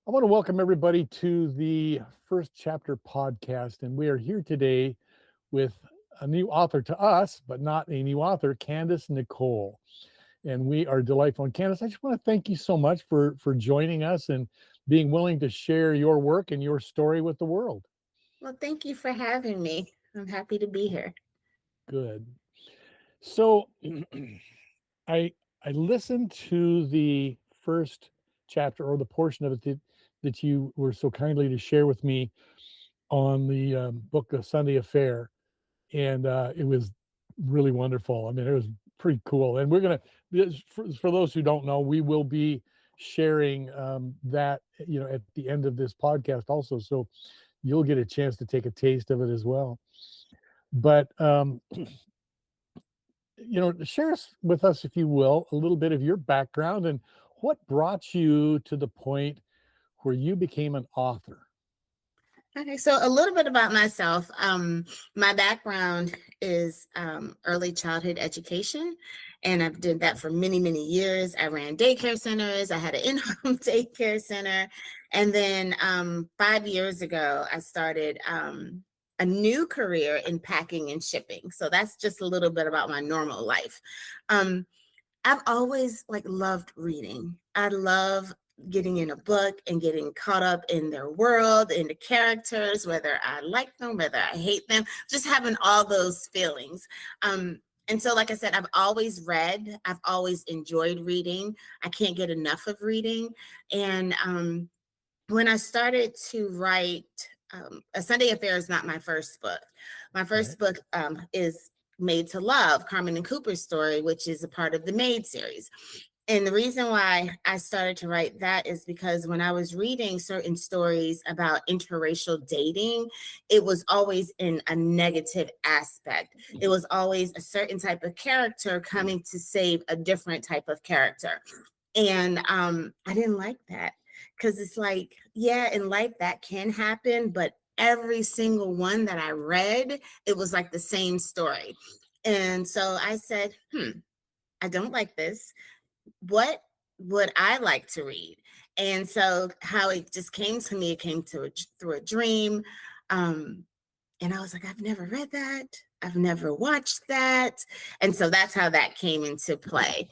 I want to welcome everybody to the First Chapter podcast. And we are here today with a new author to us, but not a new author, Candace Nicole. And we are delightful. And Candace, I just want to thank you so much for joining us and being willing to share your work and your story with the world. Well, thank you for having me. I'm happy to be here. Good. So I I listened to the first chapter or the portion of it that you were so kindly to share with me on the book of Sunday Affair, and it was really wonderful. I mean, it was pretty cool. And we're gonna, for those who don't know, we will be sharing that at the end of this podcast also, so you'll get a chance to take a taste of it as well. But share with us, if you will, a little bit of your background and what brought you to the point where you became an author. Okay, so a little bit about myself. My background is early childhood education, and I've did that for many, many years. I ran daycare centers. I had an in-home daycare center. And then 5 years ago, I started a new career in packing and shipping. So that's just a little bit about my normal life. I've always loved reading. I love getting in a book and getting caught up in their world, in the characters, whether I like them, whether I hate them, just having all those feelings. And so, like I said, I've always read. I've always enjoyed reading. I can't get enough of reading. And when I started to write, A Sunday Affair is not my first book. My first book is Made to Love, Carmen and Cooper's story, which is a part of the Made series. And the reason why I started to write that is because when I was reading certain stories about interracial dating, it was always in a negative aspect. It was always a certain type of character coming to save a different type of character. And I didn't like that, because it's like, yeah, in life that can happen, but every single one that I read, it was like the same story. And so I said, I don't like this. What would I like to read? And so how it just came to me, it came through a dream. And I was like, I've never read that. I've never watched that. And so that's how that came into play.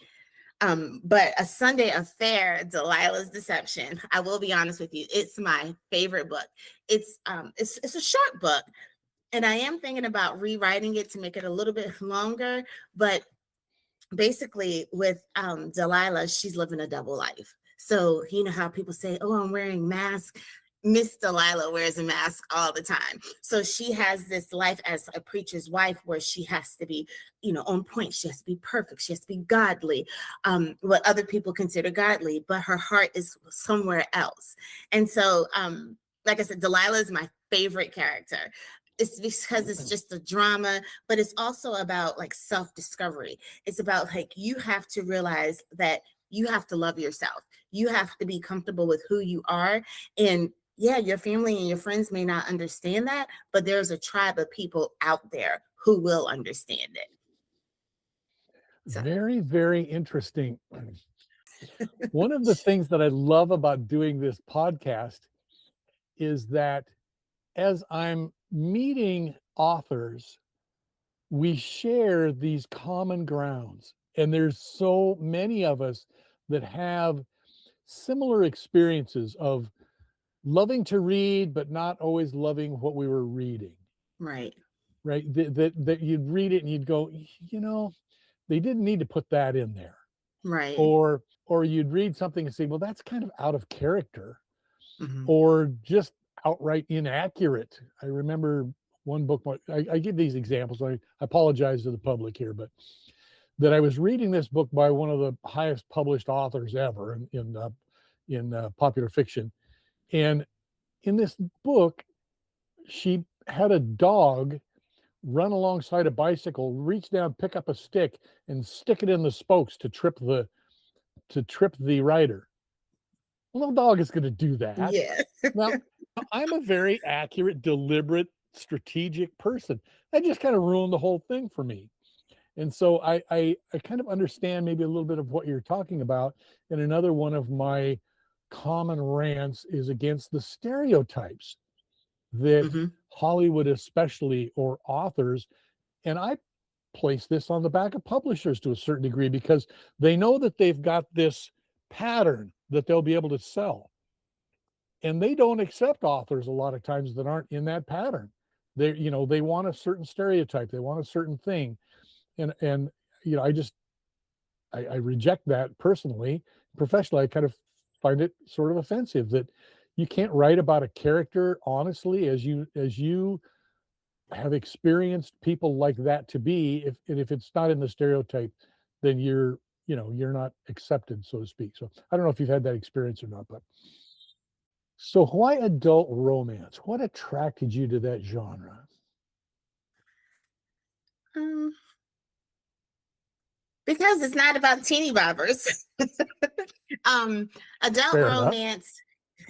But A Sunday Affair, Delilah's Deception, I will be honest with you, it's my favorite book. It's a short book, and I am thinking about rewriting it to make it a little bit longer, but basically with Delilah, she's living a double life. So you know how people say, oh, I'm wearing mask. Miss Delilah wears a mask all the time. So she has this life as a preacher's wife where she has to be, on point. She has to be perfect. She has to be godly, what other people consider godly, but her heart is somewhere else. And so, like I said, Delilah is my favorite character. It's because it's just a drama, but it's also about self-discovery. It's about you have to realize that you have to love yourself. You have to be comfortable with who you are. And yeah, your family and your friends may not understand that, but there's a tribe of people out there who will understand it. So. Very, very interesting. One of the things that I love about doing this podcast is that as I'm meeting authors, we share these common grounds. And there's so many of us that have similar experiences of loving to read, but not always loving what we were reading. Right. Right. That you'd read it and you'd go, they didn't need to put that in there. Right. Or you'd read something and say, well, that's kind of out of character, Mm-hmm. or just outright inaccurate. I remember one book, I give these examples. I apologize to the public here, but that I was reading this book by one of the highest published authors ever in popular fiction. And in this book, she had a dog run alongside a bicycle, reach down, pick up a stick, and stick it in the spokes to trip the rider. Well, no dog is going to do that. Yeah. Now, I'm a very accurate, deliberate, strategic person. That just kind of ruined the whole thing for me. And so I kind of understand maybe a little bit of what you're talking about. And another one of my common rants is against the stereotypes that Hmm. Hollywood, especially, or authors, and I place this on the back of publishers to a certain degree because they know that they've got this pattern that they'll be able to sell. And they don't accept authors a lot of times that aren't in that pattern. They want a certain stereotype, they want a certain thing. And I reject that personally. Professionally, I kind of find it sort of offensive that you can't write about a character honestly as you have experienced people like that to be. If it's not in the stereotype, then you're not accepted, so to speak. So I don't know if you've had that experience or not, but so why adult romance? What attracted you to that genre? Um, because it's not about teeny bobbers. um, adult Fair enough. romance,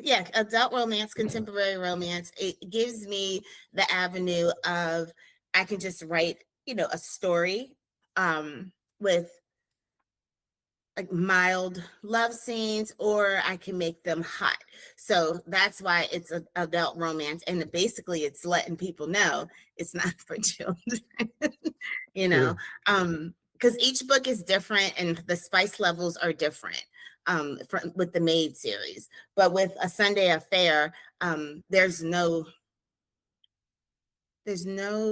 yeah, adult romance, contemporary romance. It gives me the avenue of I can just write, a story with like mild love scenes, or I can make them hot. So that's why it's an adult romance. And basically it's letting people know it's not for children, you know, Sure. because each book is different and the spice levels are different with the Maid series. But with A Sunday Affair, there's no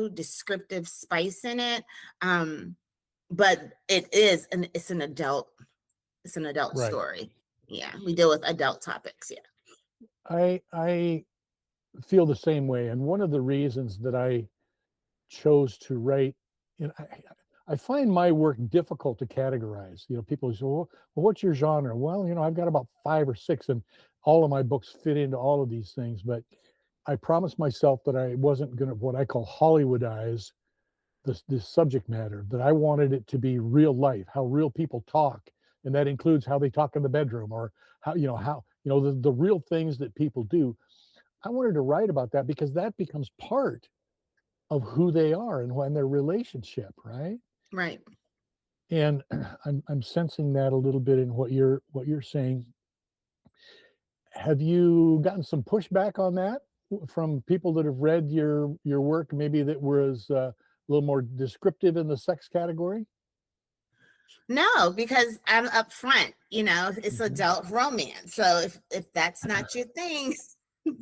descriptive spice in it. But it's an adult Right. story. Yeah, we deal with adult topics. Yeah. I feel the same way. And one of the reasons that I chose to write, you know, I find my work difficult to categorize. People say, well, what's your genre? Well, I've got about 5 or 6, and all of my books fit into all of these things. But I promised myself that I wasn't going to what I call Hollywoodize this subject matter, that I wanted it to be real life, how real people talk. And that includes how they talk in the bedroom, or the real things that people do. I wanted to write about that because that becomes part of who they are and when their relationship, right? Right. And I'm sensing that a little bit in what you're saying. Have you gotten some pushback on that from people that have read your work, maybe that was a little more descriptive in the sex category? No, because I'm upfront. It's Mhm. adult romance. So if that's not your thing,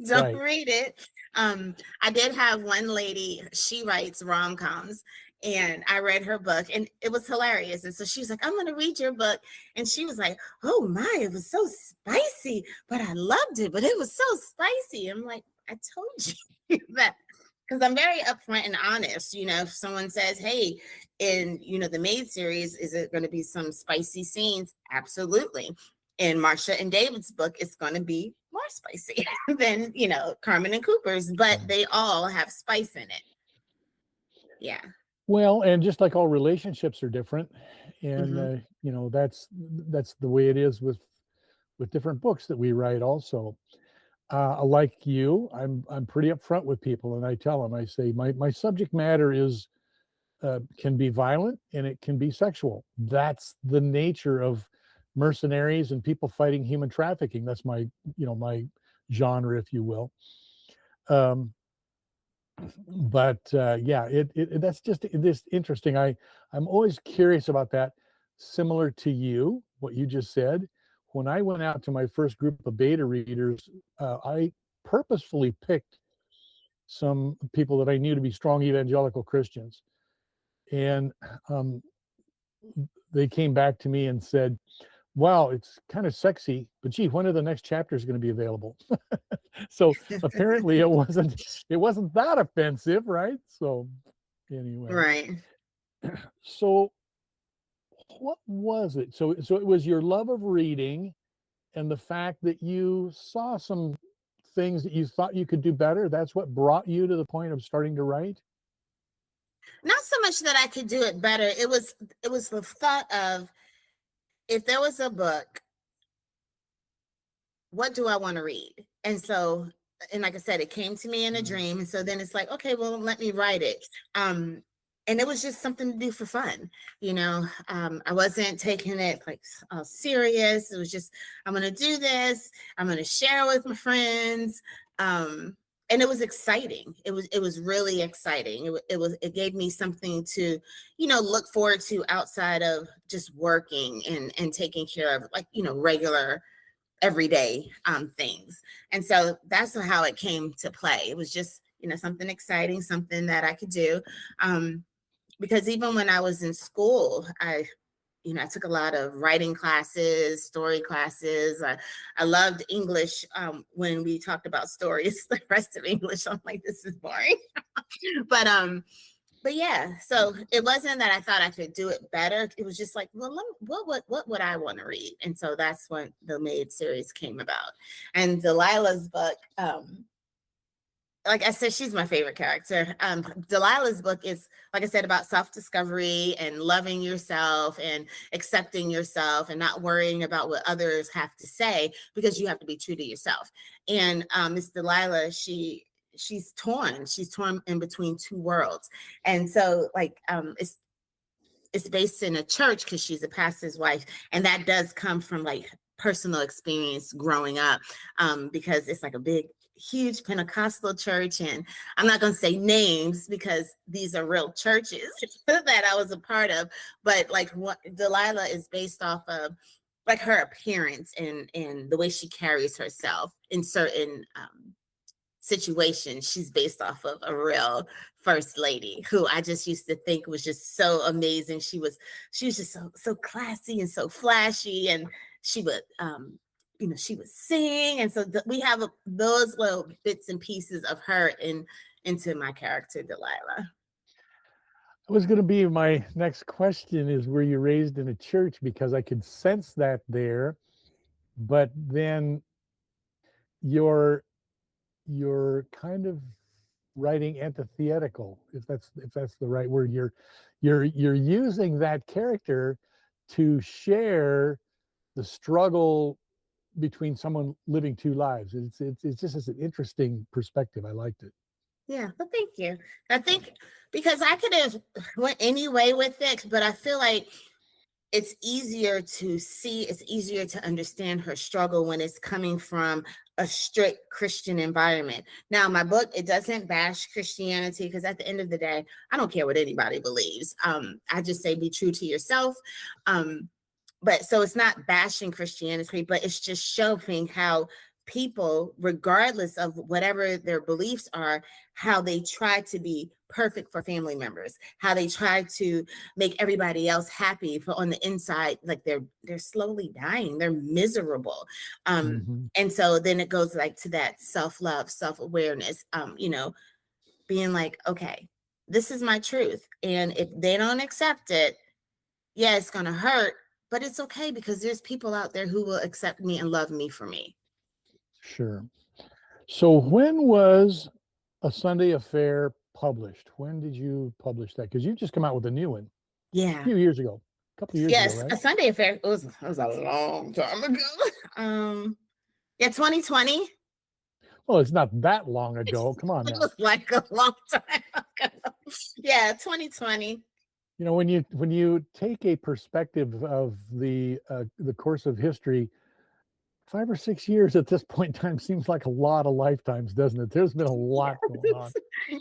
don't Right. read it. I did have one lady. She writes rom-coms, and I read her book, and it was hilarious. And so she was like, "I'm going to read your book," and she was like, "Oh my, it was so spicy, but I loved it, but it was so spicy." I'm like, "I told you that." Because I'm very upfront and honest. If someone says, "Hey, in the Maid series, is it going to be some spicy scenes?" Absolutely. In Marsha and David's book, it's going to be more spicy than Carmen and Cooper's, but Right. they all have spice in it. Yeah. Well, and just like all relationships are different, and Hmm. that's the way it is with different books that we write also. Like you, I'm pretty upfront with people, and I tell them, I say my subject matter is can be violent and it can be sexual. That's the nature of mercenaries and people fighting human trafficking. That's my genre, if you will. Um, but yeah, that's just this interesting. I'm always curious about that. Similar to you, what you just said. When I went out to my first group of beta readers, I purposefully picked some people that I knew to be strong evangelical Christians, and um, they came back to me and said, "Wow, it's kind of sexy, but gee, when are the next chapters going to be available?" So apparently, it wasn't that offensive, right? So anyway, Right. so what was it? So it was your love of reading and the fact that you saw some things that you thought you could do better. That's what brought you to the point of starting to write. Not so much that I could do it better. It was the thought of, if there was a book, what do I want to read? And like I said, it came to me in a Mm. dream. And so then it's like, okay, well, let me write it. Um, and it was just something to do for fun. I wasn't taking it like serious. It was just, I'm going to do this. I'm going to share with my friends. And it was exciting. It was really exciting. It gave me something to, look forward to outside of just working and taking care of, like, regular everyday things. And so that's how it came to play. It was just, something exciting, something that I could do. Because even when I was in school, I took a lot of writing classes, story classes. I loved English. When we talked about stories, the rest of English, I'm like, this is boring. but yeah, so it wasn't that I thought I could do it better. It was just like, well, what would I want to read? And so that's when the Maid series came about. And Delilah's book, like I said, she's my favorite character. Delilah's book is, like I said, about self-discovery and loving yourself and accepting yourself and not worrying about what others have to say, because you have to be true to yourself. And Miss Delilah, she's torn in between two worlds. And so, like, it's based in a church because she's a pastor's wife, and that does come from like personal experience growing up, because it's like a big, huge Pentecostal church. And I'm not going to say names because these are real churches that I was a part of, but like what Delilah is based off of, like, her appearance and the way she carries herself in certain situation. She's based off of a real first lady who I just used to think was just so amazing. She was just so classy and so flashy, and she would she would sing. And so we have those little bits and pieces of her into my character Delilah. That was going to be my next question, is were you raised in a church? Because I could sense that there, but then you're kind of writing antithetical, if that's the right word. You're using that character to share the struggle between someone living two lives. It's just an interesting perspective. I liked it. Yeah, well, thank you. I think because I could have went any way with it, but I feel like it's easier to understand her struggle when it's coming from a strict Christian environment. Now, my book, it doesn't bash Christianity, because at the end of the day, I don't care what anybody believes. I just say be true to yourself. But so it's not bashing Christianity, but it's just showing how people, regardless of whatever their beliefs are, how they try to be perfect for family members, how they try to make everybody else happy, but on the inside, like they're slowly dying, they're miserable. And so then it goes like to that self-love, self-awareness, being like, okay, this is my truth. And if they don't accept it, yeah, it's going to hurt, but it's okay, because there's people out there who will accept me and love me for me. Sure. So when was A Sunday Affair published? When did you publish that? Because you've just come out with a new one a Yeah. few years ago, a couple of years Yes, ago, right? A Sunday Affair, it was a long time ago. Yeah, 2020. Well, it's not that long ago. Come on It now. was like a long time ago. Yeah, 2020. When you take a perspective of the course of history, 5 or 6 years at this point in time seems like a lot of lifetimes, doesn't it? There's been a lot going on.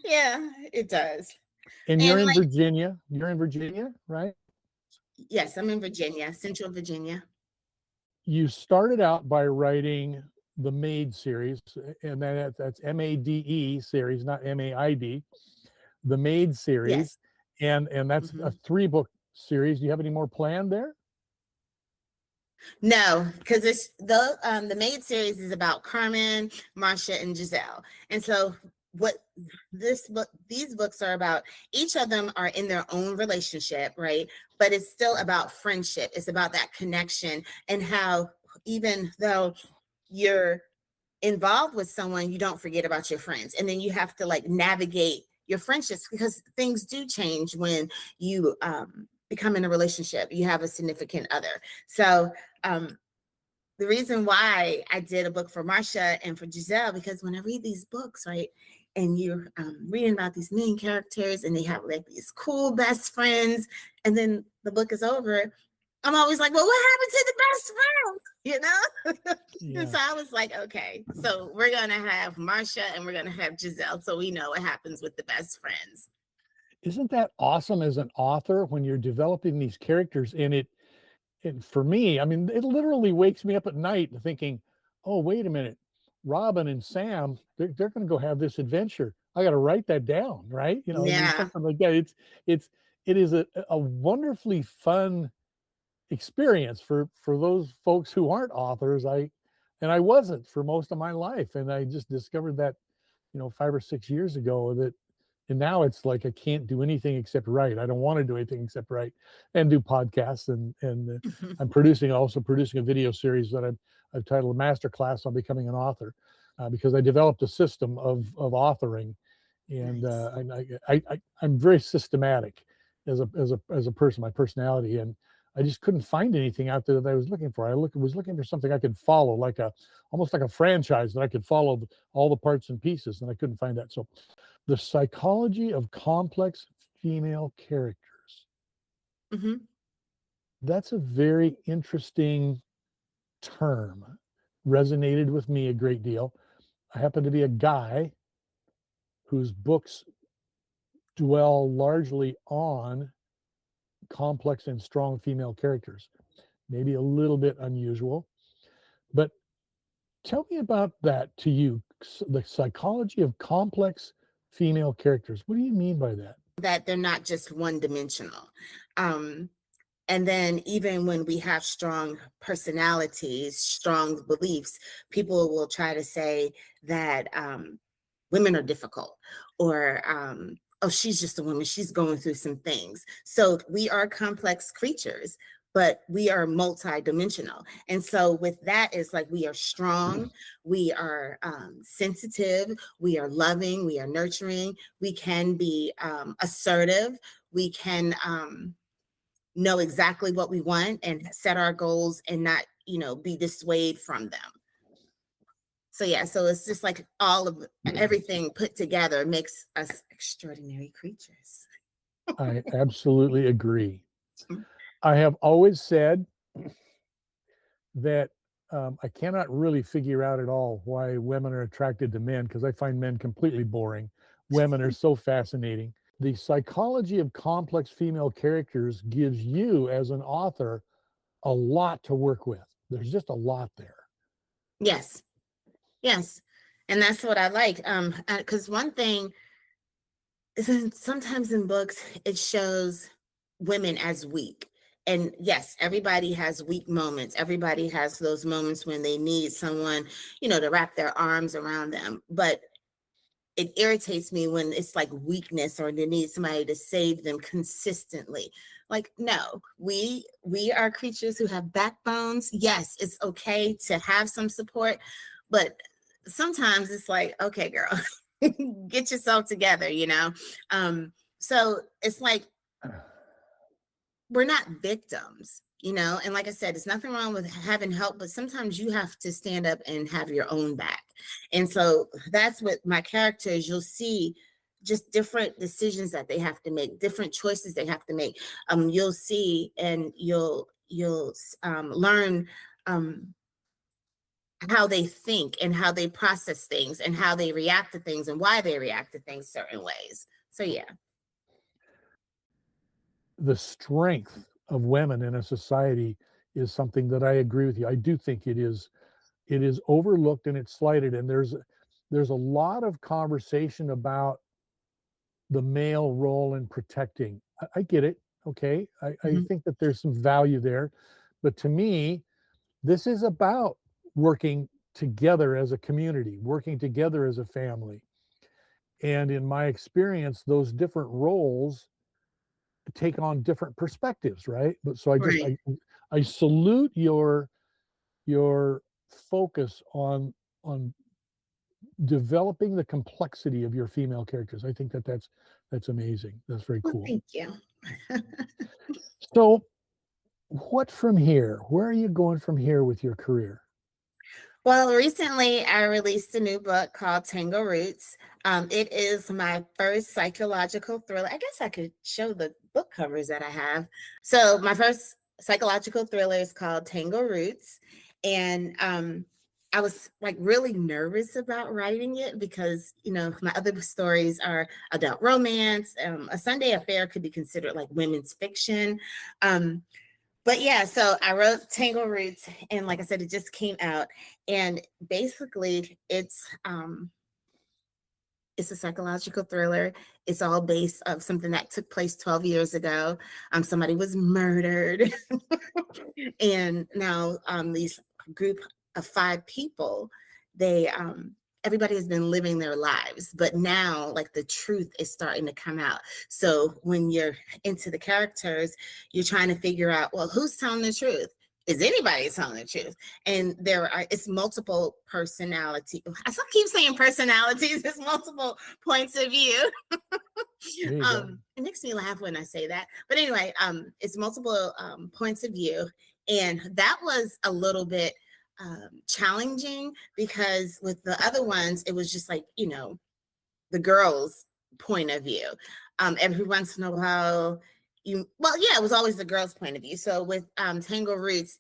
Yeah, it does. And you're And in like, Virginia. You're in Virginia, right? yes, I'm in Virginia, Central Virginia. You started out by writing the Maid series, and then that's MADE series, not MAID. The Maid series, Yes. and that's a 3-book series. Do you have any more planned there? No, because it's the Maid series is about Carmen, Marcia, and Giselle. And so what these books are about, each of them are in their own relationship, right? But it's still about friendship. It's about that connection, and how even though you're involved with someone, you don't forget about your friends. And then you have to like navigate your friendships, because things do change when you become in a relationship, you have a significant other. So the reason why I did a book for Marcia and for Giselle, because when I read these books, right, and you're reading about these main characters, and they have like these cool best friends, and then the book is over. I'm always like, well, what happened to the best friend? You know? And Yeah. so I was like, okay, so we're gonna have Marcia and we're gonna have Giselle, so we know what happens with the best friends. Isn't that awesome as an author when you're developing these characters and and for me, I mean, it literally wakes me up at night thinking, "Oh, wait a minute. Robin and Sam, they're going to go have this adventure. I got to write that down, right?" You know, I mean, Yeah. something like that. It's it is a wonderfully fun experience for those folks who aren't authors. I wasn't for most of my life, and I just discovered that, 5 or 6 years ago, that and now it's like I can't do anything except write. I don't want to do anything except write and do podcasts, and I'm also producing a video series that I've titled Master Class on Becoming an Author, because I developed a system of authoring, and Nice. I'm very systematic as a person, my personality, and I just couldn't find anything out there that I was looking for. Was looking for something I could follow, like almost like a franchise that I could follow all the parts and pieces, and I couldn't find that. So, the psychology of complex female characters. Hmm. That's a very interesting term. Resonated with me a great deal. I happen to be a guy whose books dwell largely on complex and strong female characters. Maybe a little bit unusual, but tell me about that to you, the psychology of complex female characters. What do you mean by that? That they're not just one dimensional. Um, And then, even when we have strong personalities, strong beliefs, people will try to say that women are difficult, or, oh, she's just a woman, she's going through some things. So, we are complex creatures, but we are multidimensional. And so, with that, is like we are strong, we are sensitive, we are loving, we are nurturing, we can be assertive, we can. Know exactly what we want and set our goals and not, be dissuaded from them. So yeah, so it's just like all of everything put together makes us extraordinary creatures. I absolutely agree. I have always said that I cannot really figure out at all why women are attracted to men, because I find men completely boring. Women are so fascinating. The psychology of complex female characters gives you, as an author, a lot to work with. There's just a lot there. Yes, yes. And that's what I like. Because one thing is, sometimes in books it shows women as weak. And yes, everybody has weak moments. Everybody has those moments when they need someone, to wrap their arms around them. But it irritates me when it's like weakness, or they need somebody to save them consistently. Like, no, we are creatures who have backbones. Yes, it's okay to have some support, but sometimes it's like, okay, girl, get yourself together. So it's like we're not victims. And like I said, it's nothing wrong with having help, but sometimes you have to stand up and have your own back. And so that's what my characters, you'll see just different decisions that they have to make, different choices they have to make. You'll see, and you'll learn um how they think and how they process things and how they react to things and why they react to things certain ways. So yeah. The strength of women in a society is something that I agree with you. I do think it is overlooked and it's slighted, and there's a lot of conversation about the male role in protecting. I get it. Okay. I Mhm. think that there's some value there. But to me, this is about working together as a community, working together as a family. And in my experience, those different roles take on different perspectives, right? But so Right. I salute your focus on developing the complexity of your female characters. I think that's amazing. That's very Well, cool. thank you. So, what from here? Where are you going from here with your career? Well, recently I released a new book called Tango Roots. It is my first psychological thriller. I guess I could show the book covers that I have. So, my first psychological thriller is called Tango Roots. And I was like really nervous about writing it because, my other stories are adult romance. A Sunday Affair could be considered like women's fiction. Um, but yeah, so I wrote Tangle Roots, and like I said, it just came out, and basically, it's a psychological thriller. It's all based of something that took place 12 years ago. Somebody was murdered, and now these group of 5 people, they everybody has been living their lives, but now like the truth is starting to come out. So when you're into the characters, you're trying to figure out, well, who's telling the truth? Is anybody telling the truth? And it's multiple personality. I still keep saying personalities. It's multiple points of view. There you go. It makes me laugh when I say that. But anyway, it's multiple points of view, and that was a little bit challenging because with the other ones, it was just like the girl's point of view. Every once in a while, it was always the girl's point of view. So with Tango Roots,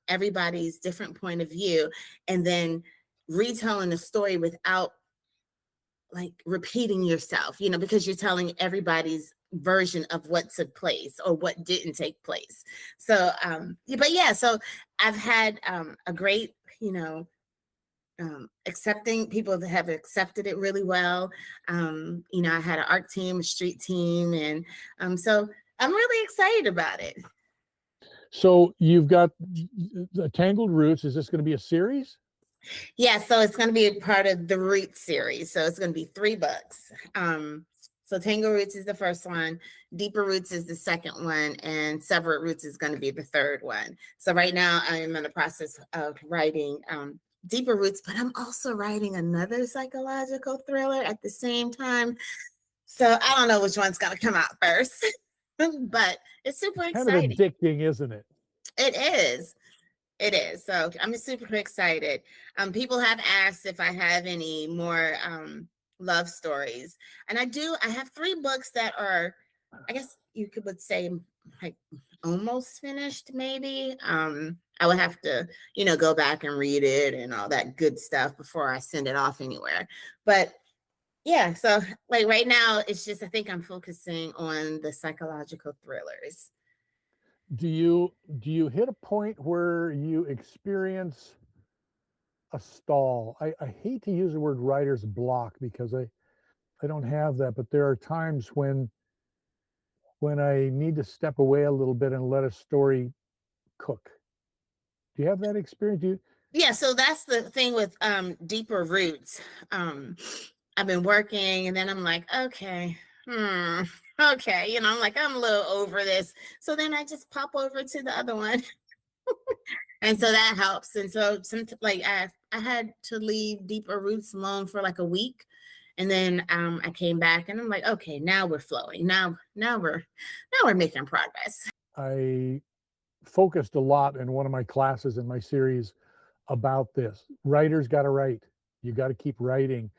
everybody's different point of view, and then retelling the story without like repeating yourself, because you're telling everybody's version of what took place or what didn't take place. So, but yeah, so I've had a great, accepting people that have accepted it really well. I had an art team, a street team, and so I'm really excited about it. So you've got the Tangled Roots. Is this going to be a series? Yeah, so it's going to be a part of the Roots series. So it's going to be 3 books. So Tango Roots is the first one, Deeper Roots is the second one, and Separate Roots is going to be the third one. So right now I'm in the process of writing Deeper Roots, but I'm also writing another psychological thriller at the same time. So I don't know which one's going to come out first, but it's super Kind of exciting. addicting, isn't it? It is. It is. So I'm super excited. People have asked if I have any more love stories. And I do. I have 3 books that are, I guess you would say, like almost finished, maybe. I would have to, go back and read it and all that good stuff before I send it off anywhere. But yeah, so like right now, it's just, I think I'm focusing on the psychological thrillers. Do you hit a point where you experience a stall? I hate to use the word writer's block because I don't have that, but there are times when I need to step away a little bit and let a story cook. Do you have that experience? Do you? Yeah, so that's the thing with Deeper Roots. I've been working, and then I'm like, okay, okay, I'm like, I'm a little over this. So then I just pop over to the other one. And so that helps. And so like I had to leave Deeper Roots alone for like a week. And then I came back and I'm like, okay, now we're flowing. Now we're making progress. I focused a lot in one of my classes in my series about this. Writers got to write. You got to keep writing,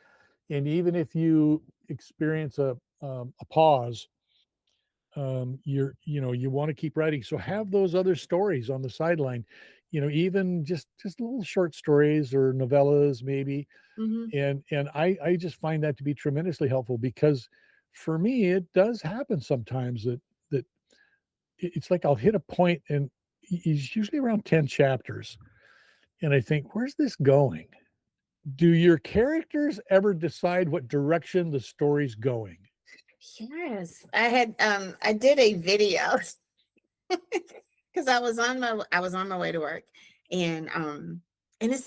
and even if you experience a pause, you want to keep writing. So have those other stories on the sideline, even just little short stories or novellas maybe. Mhm. And I just find that to be tremendously helpful because for me it does happen sometimes that it's like I'll hit a point and it's usually around 10 chapters and I think, where's this going? Do your characters ever decide what direction the story's going? Yes, I did a video because I was on my way to work, and it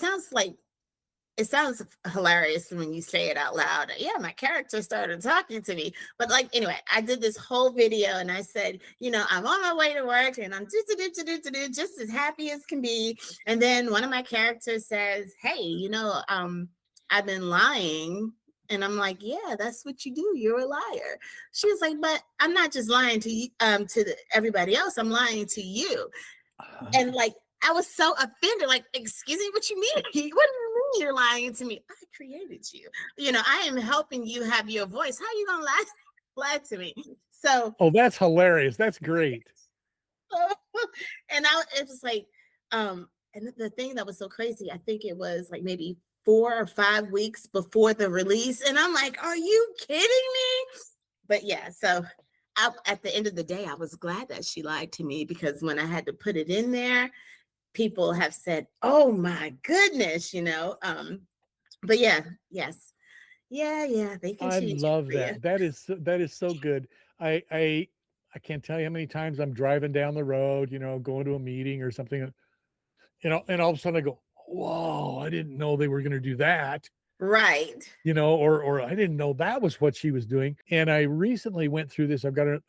sounds hilarious when you say it out loud. Yeah, my character started talking to me. But like anyway, I did this whole video and I said, I'm on my way to work and I'm just as happy as can be. And then one of my characters says, hey, I've been lying. And I'm like, yeah, that's what you do. You're a liar. She was like, but I'm not just lying to you, everybody else. I'm lying to you. And like I was so offended. Like, excuse me, what you mean? What do you mean you're lying to me? I created you. I am helping you have your voice. How are you gonna lie to me? So, Oh, that's hilarious. That's great. and it was like, and the thing that was so crazy, I think it was like maybe 4 or 5 weeks before the release, and I'm like, are you kidding me? But yeah, so at the end of the day, I was glad that she lied to me, because when I had to put it in there, people have said, "Oh my goodness," But yeah, yes, yeah, they can I change it love for you. that. That is so good. I can't tell you how many times I'm driving down the road, going to a meeting or something, and all of a sudden I go, "Whoa, I didn't know they were going to do that." Right. Or I didn't know that was what she was doing. And I recently went through this. I've got it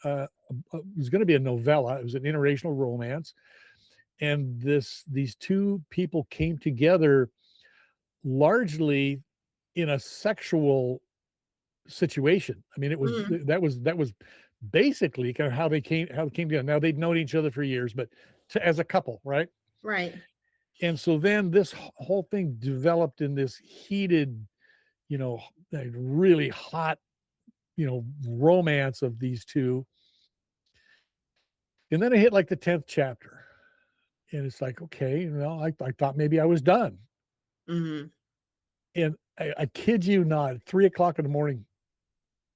was going to be a novella. It was an interracial romance, and these two people came together largely in a sexual situation. I mean, it was Mhm. that was basically kind of how they came together. Now they'd known each other for years, but as a couple, right? Right. And so then this whole thing developed in this heated, like really hot, romance of these two. And then I hit like the 10th chapter, and it's like, okay, I thought maybe I was done. Hmm. And I kid you not, at 3 o'clock in the morning,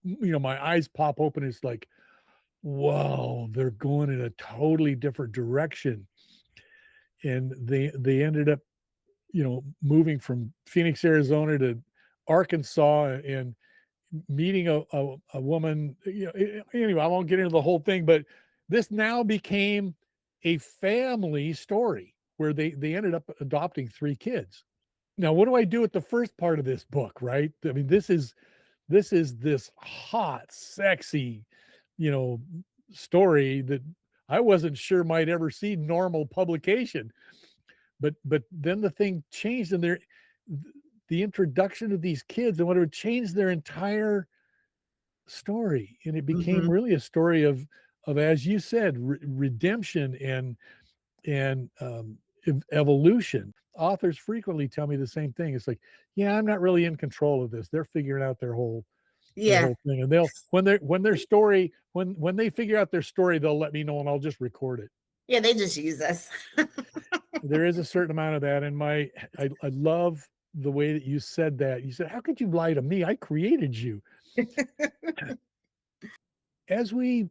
my eyes pop open. It's like, whoa, they're going in a totally different direction. And they ended up, moving from Phoenix, Arizona to Arkansas, and meeting a woman. Anyway, I won't get into the whole thing, but this now became a family story where they ended up adopting 3 kids. Now, what do I do with the first part of this book, right? I mean, this hot, sexy, you know, story that I wasn't sure might ever see normal publication. But then the thing changed, and the introduction of these kids and whatever changed their entire story, and it became Hmm. really a story of, as you said, redemption and evolution. Authors frequently tell me the same thing. It's like, yeah, I'm not really in control of this. They're figuring out their Yeah. whole thing, and they'll when they figure out their story, they'll let me know, and I'll just record it. Yeah, they just use us. There is a certain amount of that, and I love the way that you said that. You said, "How could you lie to me? I created you." As we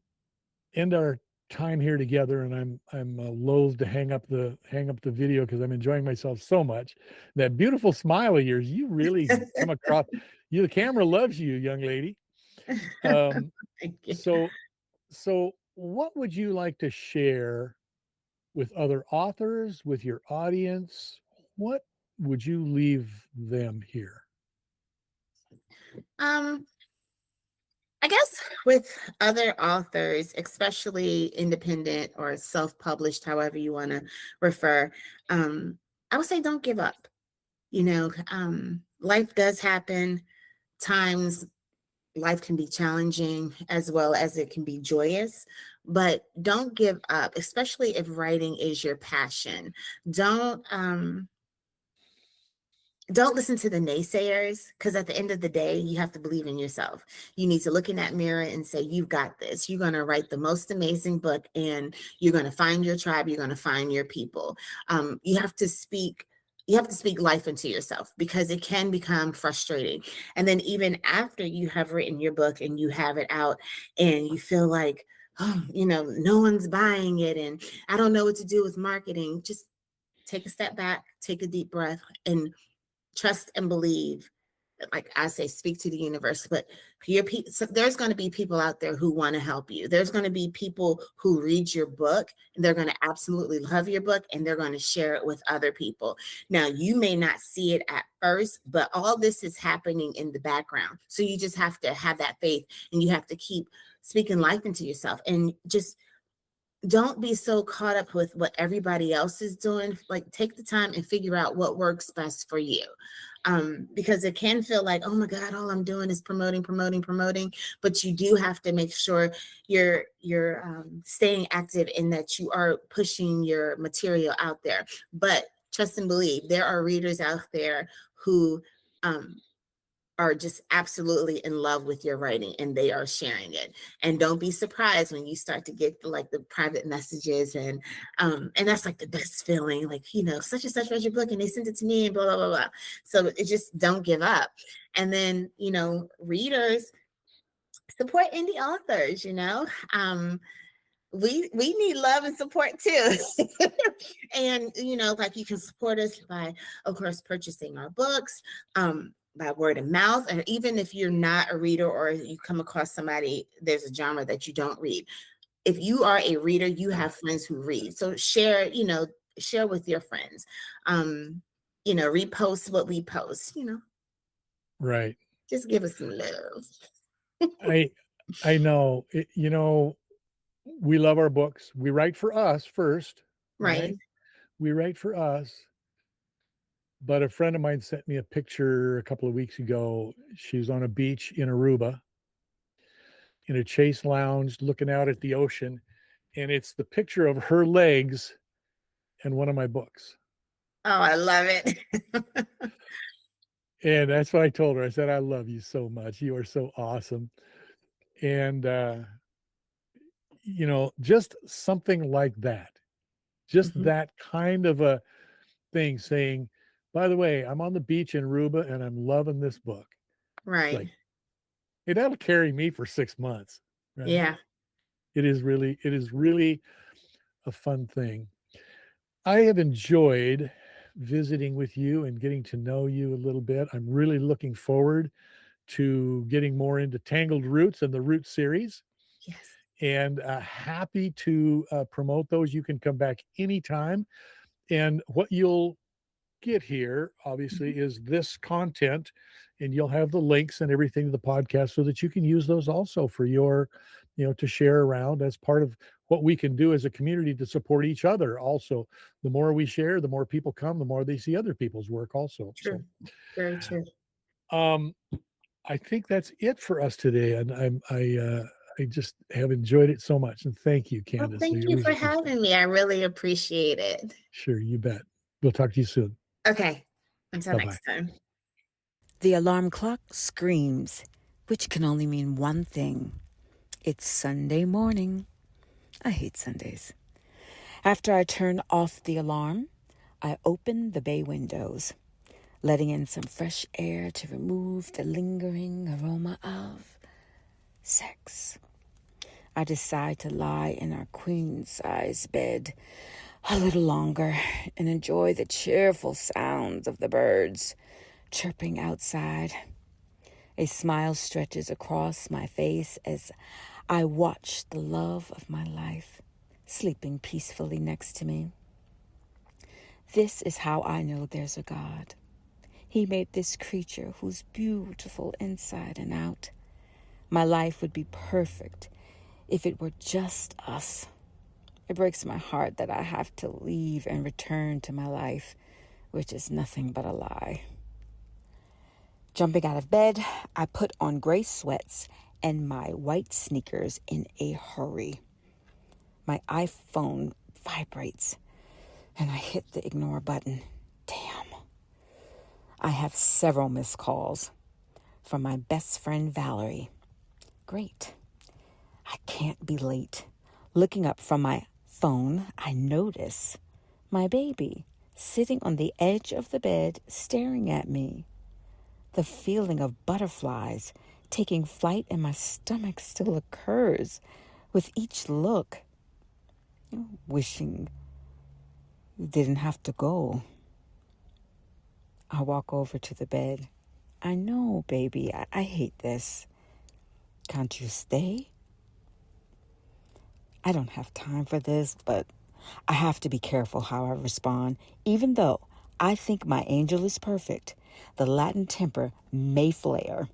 end our time here together, and I'm loath to hang up the video because I'm enjoying myself so much. That beautiful smile of yours, you really come across. The camera loves you, young lady. Um, Thank you. so so what would you like to share with other authors, with your audience? What would you leave them here? Um, I guess with other authors, especially independent or self-published, however you want to refer, I would say don't give up. Life does happen. Times life can be challenging as well as it can be joyous, but don't give up, especially if writing is your passion. Don't um don't listen to the naysayers, because at the end of the day, you have to believe in yourself. You need to look in that mirror and say, you've got this. You're going to write the most amazing book, and you're going to find your tribe. You're going to find your people. You have to speak life into yourself, because it can become frustrating. And then even after you have written your book and you have it out, and you feel like, oh, no one's buying it, and I don't know what to do with marketing, just take a step back, take a deep breath, and trust and believe. Like I say, speak to the universe. But so there's going to be people out there who want to help you. There's going to be people who read your book, and they're going to absolutely love your book, and they're going to share it with other people. Now, you may not see it at first, but all this is happening in the background. So you just have to have that faith, and you have to keep speaking life into yourself, and just don't be so caught up with what everybody else is doing. Like, take the time and figure out what works best for you. Because it can feel like, oh my God, all I'm doing is promoting, but you do have to make sure you're staying active in that you are pushing your material out there. But trust and believe, there are readers out there who um, are just absolutely in love with your writing, and they are sharing it. And don't be surprised when you start to get like the private messages, and that's like the best feeling, like, such and such read your book and they sent it to me and blah blah blah blah. So it just, don't give up. And then, readers, support indie authors. We need love and support too. And like, you can support us by, of course, purchasing our books, by word of mouth. And even if you're not a reader, or you come across somebody, there's a genre that you don't read, if you are a reader, you have friends who read, so share with your friends. Repost what we post. Right. Just give us some love. I know. We love our books. We write for us first, Right. right? We write for us. But a friend of mine sent me a picture a couple of weeks ago. She was on a beach in Aruba in a Chase lounge looking out at the ocean, and it's the picture of her legs and one of my books. Oh, I love it. And that's what I told her. I said, "I love you so much. You are so awesome." And just something like that. Just Mhm. that kind of a thing, saying, "By the way, I'm on the beach in Aruba and I'm loving this book." It's Right. like, hey, that'll carry me for 6 months, right? Yeah. It is really a fun thing. I have enjoyed visiting with you and getting to know you a little bit. I'm really looking forward to getting more into Tangled Roots and the Root series, Yes. and happy to promote those. You can come back anytime. And what you'll get here, obviously, Mhm. is this content, and you'll have the links and everything to the podcast so that you can use those also for to share around as part of what we can do as a community to support each other. Also, the more we share, the more people come, the more they see other people's work also. So, True. Very true. um, I think that's it for us today, and I just have enjoyed it so much. And thank you, Well, Candace. I thank you really for appreciate it. having me. I really appreciate it. Sure, you bet. We'll talk to you soon. Okay. Until Bye bye. next time. The alarm clock screams, which can only mean one thing. It's Sunday morning. I hate Sundays. After I turn off the alarm, I open the bay windows, letting in some fresh air to remove the lingering aroma of sex. I decide to lie in our queen-size bed a little longer and enjoy the cheerful sounds of the birds chirping outside. A smile stretches across my face as I watch the love of my life sleeping peacefully next to me. This is how I know there's a God. He made this creature who's beautiful inside and out. My life would be perfect if it were just us. It breaks my heart that I have to leave and return to my life, which is nothing but a lie. Jumping out of bed, I put on gray sweats and my white sneakers in a hurry. My iPhone vibrates and I hit the ignore button. Damn. I have several missed calls from my best friend Valerie. Great. I can't be late. Looking up from my phone, I notice my baby sitting on the edge of the bed staring at me. The feeling of butterflies taking flight in my stomach still occurs with each look. Wishing you didn't have to go. I walk over to the bed. I know, baby, I hate this. Can't you stay? I don't have time for this, but I have to be careful how I respond. Even though I think my angel is perfect, the Latin temper may flare.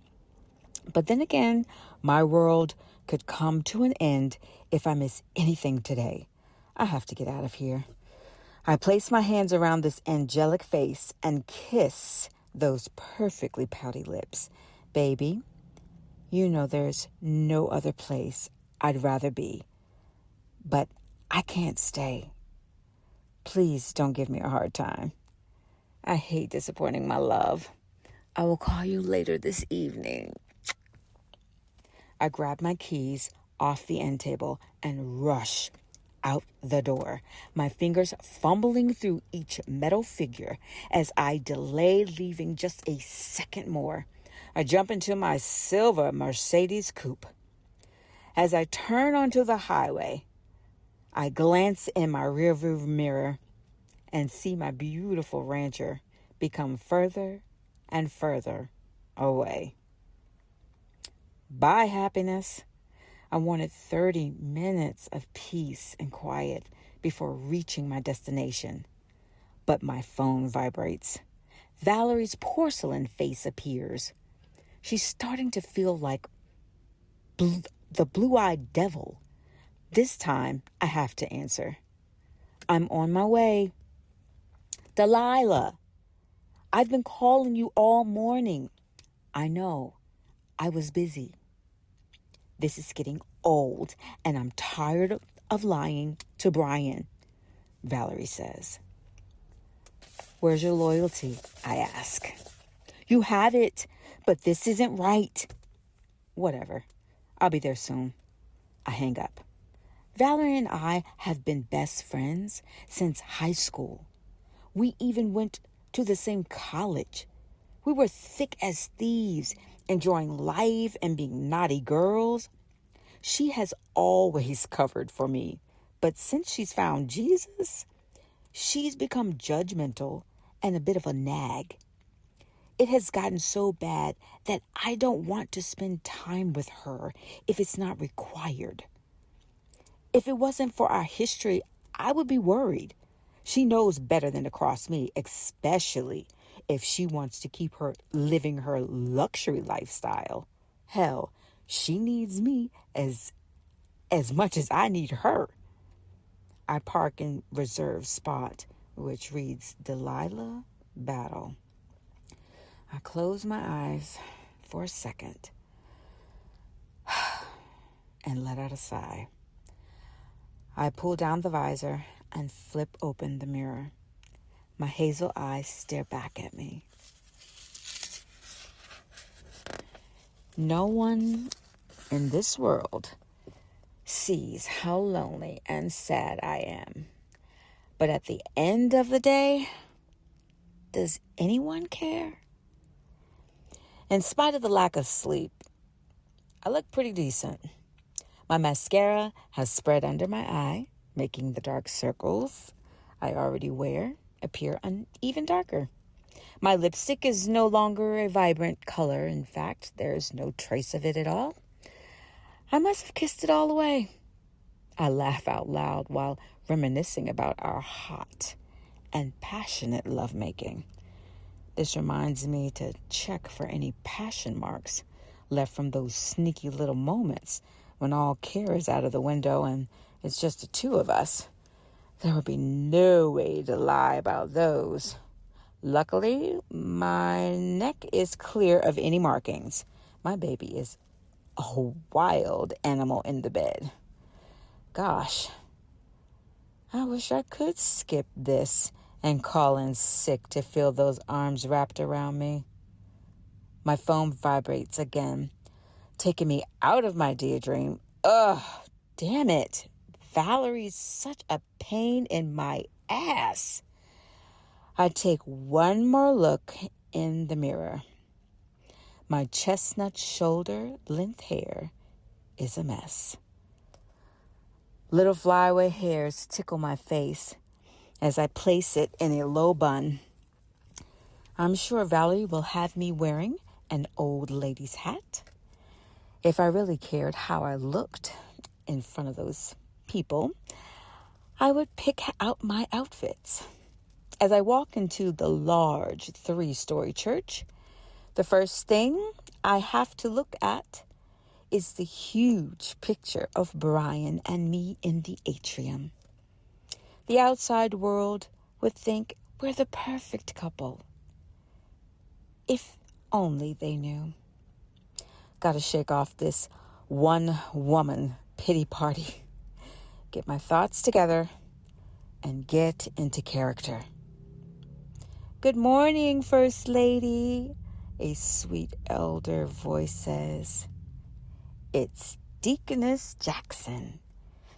But then again, my world could come to an end if I miss anything today. I have to get out of here. I place my hands around this angelic face and kiss those perfectly pouty lips. Baby, you know there's no other place I'd rather be. But I can't stay. Please don't give me a hard time. I hate disappointing my love. I will call you later this evening. I grab my keys off the end table and rush out the door, my fingers fumbling through each metal figure as I delay leaving just a second more. I jump into my silver Mercedes coupe. As I turn onto the highway, I glance in my rearview mirror and see my beautiful rancher become further and further away. Bye, happiness. I wanted 30 minutes of peace and quiet before reaching my destination. But my phone vibrates. Valerie's porcelain face appears. She's starting to feel like the blue-eyed devil. This time, I have to answer. I'm on my way. Delilah, I've been calling you all morning. I know. I was busy. This is getting old, and I'm tired of lying to Brian, Valerie says. Where's your loyalty? I ask. You have it, but this isn't right. Whatever. I'll be there soon. I hang up. Valerie and I have been best friends since high school. We even went to the same college. We were thick as thieves, enjoying life and being naughty girls. She has always covered for me, but since she's found Jesus, she's become judgmental and a bit of a nag. It has gotten so bad that I don't want to spend time with her if it's not required. If it wasn't for our history, I would be worried. She knows better than to cross me, especially if she wants to keep her living her luxury lifestyle. Hell, she needs me as much as I need her. I park in reserved spot, which reads Delilah Battle. I close my eyes for a second and let out a sigh. I pull down the visor and flip open the mirror. My hazel eyes stare back at me. No one in this world sees how lonely and sad I am. But at the end of the day, does anyone care? In spite of the lack of sleep, I look pretty decent. My mascara has spread under my eye, making the dark circles I already wear appear even darker. My lipstick is no longer a vibrant color. In fact, there's no trace of it at all. I must have kissed it all away. I laugh out loud while reminiscing about our hot and passionate lovemaking. This reminds me to check for any passion marks left from those sneaky little moments when all care is out of the window and it's just the two of us. There would be no way to lie about those. Luckily, my neck is clear of any markings. My baby is a wild animal in the bed. Gosh, I wish I could skip this and call in sick to feel those arms wrapped around me. My phone vibrates again, taking me out of my daydream. Ugh, damn it. Valerie's such a pain in my ass. I take one more look in the mirror. My chestnut shoulder length hair is a mess. Little flyaway hairs tickle my face as I place it in a low bun. I'm sure Valerie will have me wearing an old lady's hat. If I really cared how I looked in front of those people, I would pick out my outfits. As I walk into the large 3-story church, the first thing I have to look at is the huge picture of Brian and me in the atrium. The outside world would think we're the perfect couple. If only they knew. Gotta shake off this one-woman pity party. Get my thoughts together and get into character. Good morning, First Lady, a sweet elder voice says. It's Deaconess Jackson.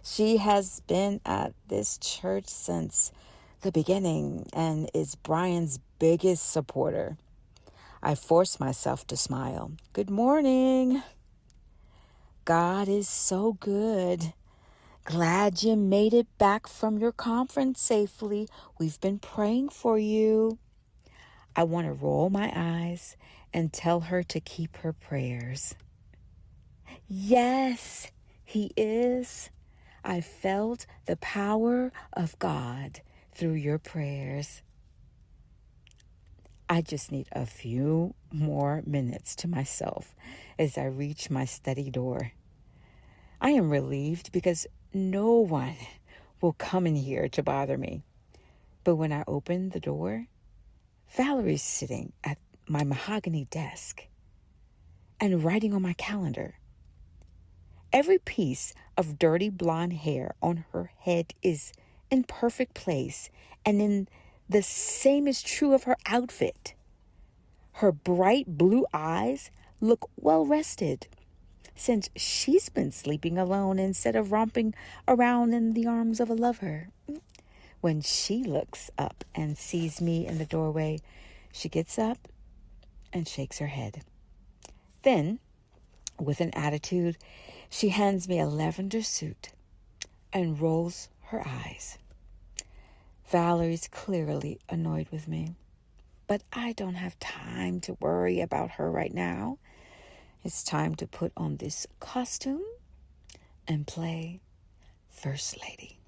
She has been at this church since the beginning and is Brian's biggest supporter. I force myself to smile. Good morning. God is so good. Glad you made it back from your conference safely. We've been praying for you. I want to roll my eyes and tell her to keep her prayers. Yes, he is. I felt the power of God through your prayers. I just need a few more minutes to myself as I reach my study door. I am relieved because no one will come in here to bother me. But when I open the door, Valerie's sitting at my mahogany desk and writing on my calendar. Every piece of dirty blonde hair on her head is in perfect place, and in the same is true of her outfit. Her bright blue eyes look well rested, since she's been sleeping alone instead of romping around in the arms of a lover. When she looks up and sees me in the doorway, she gets up and shakes her head. Then, with an attitude, she hands me a lavender suit and rolls her eyes. Valerie's clearly annoyed with me, but I don't have time to worry about her right now. It's time to put on this costume and play First Lady.